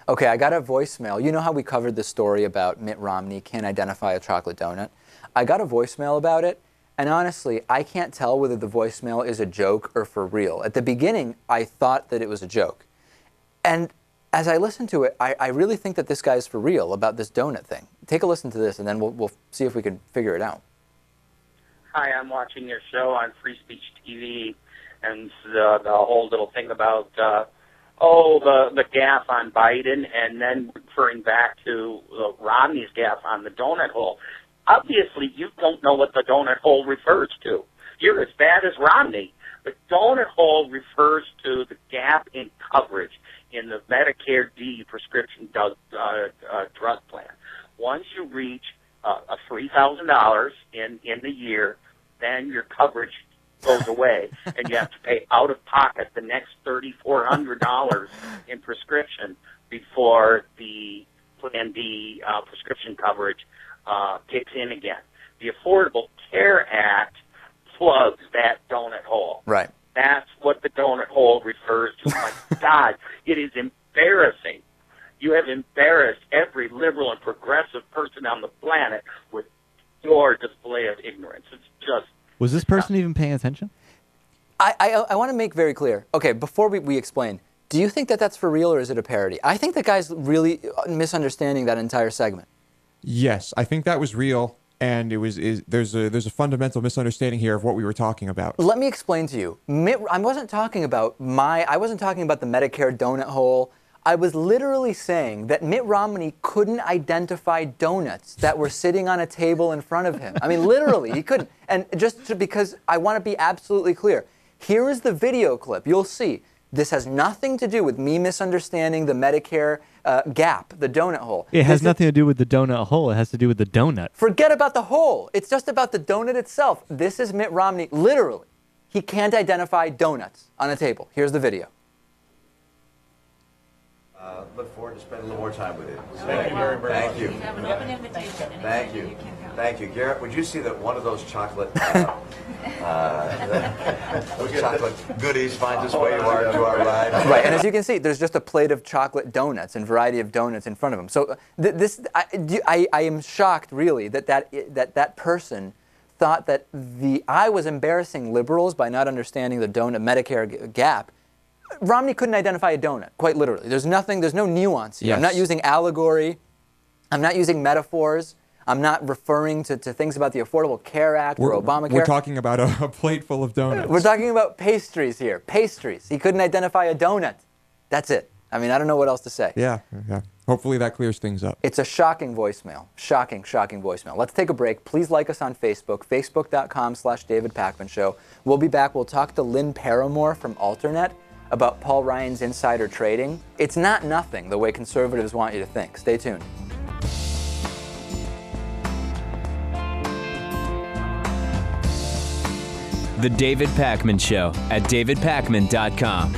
Okay, I got a voicemail. You know how we covered the story about Mitt Romney can't identify a chocolate donut? I got a voicemail about it, and honestly, I can't tell whether the voicemail is a joke or for real. At the beginning, I thought that it was a joke. And as I listened to it, I really think that this guy's for real about this donut thing. Take a listen to this, and then we'll see if we can figure it out. Hi, I'm watching your show on Free Speech TV, and the whole little thing about, the gaffe on Biden, and then referring back to Romney's gaffe on the donut hole. Obviously, you don't know what the donut hole refers to. You're as bad as Romney. The donut hole refers to the gap in coverage in the Medicare D prescription drug plan. Once you reach $3,000 in the year, then your coverage goes away, and you have to pay out of pocket the next $3,400 in prescription before the Plan D prescription coverage kicks in again. The Affordable Care Act plugs that donut hole. Right. That's what the donut hole refers to. My God, it is embarrassing. You have embarrassed every liberal and progressive person on the planet with your display of ignorance. It's just... Was this person even paying attention? I want to make very clear. Okay, before we explain, do you think that that's for real or is it a parody? I think the guy's really misunderstanding that entire segment. Yes, I think that was real, and there's a fundamental misunderstanding here of what we were talking about. Let me explain to you. I wasn't talking about the Medicare donut hole. I was literally saying that Mitt Romney couldn't identify donuts that were sitting on a table in front of him. I mean, literally, he couldn't. And because I want to be absolutely clear, here is the video clip. You'll see. This has nothing to do with me misunderstanding the Medicare gap, the donut hole. It has nothing to do with the donut hole. It has to do with the donut. Forget about the hole. It's just about the donut itself. This is Mitt Romney. Literally, he can't identify donuts on a table. Here's the video. Look forward to spending a little more time with you. Thank you very much. Thank you. You have an open invitation. Thank you. Thank you. Garrett, would you see that one of those chocolate goodies finds its way to our ride? Right, and as you can see, there's just a plate of chocolate donuts and variety of donuts in front of him. So I am shocked, really, that person thought that I was embarrassing liberals by not understanding the donut Medicare gap. Romney couldn't identify a donut, quite literally. There's no nuance here. Yes. I'm not using allegory. I'm not using metaphors. I'm not referring to things about the Affordable Care Act or Obamacare. We're talking about a plate full of donuts. We're talking about pastries here. Pastries. He couldn't identify a donut. That's it. I mean, I don't know what else to say. Yeah. Hopefully that clears things up. It's a shocking voicemail. Shocking voicemail. Let's take a break. Please like us on Facebook, facebook.com/David Pakman Show. We'll be back. We'll talk to Lynn Paramore from Alternet about Paul Ryan's insider trading. It's not nothing the way conservatives want you to think. Stay tuned. The David Pakman Show at davidpakman.com.